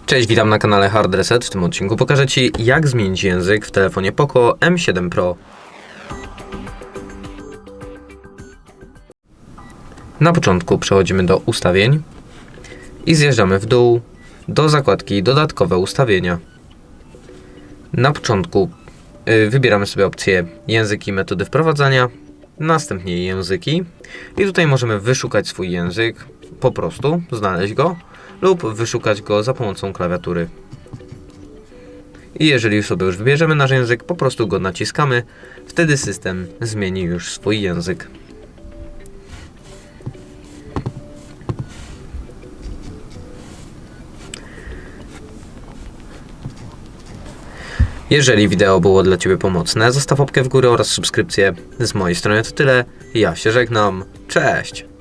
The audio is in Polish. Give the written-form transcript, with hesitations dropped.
Cześć, witam na kanale Hard Reset. W tym odcinku pokażę Ci, jak zmienić język w telefonie POCO M7 Pro. Na początku przechodzimy do ustawień i zjeżdżamy w dół do zakładki Dodatkowe ustawienia. Na początku wybieramy sobie opcję języki, metody wprowadzania, następnie języki i tutaj możemy wyszukać swój język, po prostu znaleźć go lub wyszukać go za pomocą klawiatury. I jeżeli sobie już wybierzemy nasz język, po prostu go naciskamy, wtedy system zmieni już swój język. Jeżeli wideo było dla Ciebie pomocne, zostaw łapkę w górę oraz subskrypcję. Z mojej strony to tyle. Ja się żegnam. Cześć!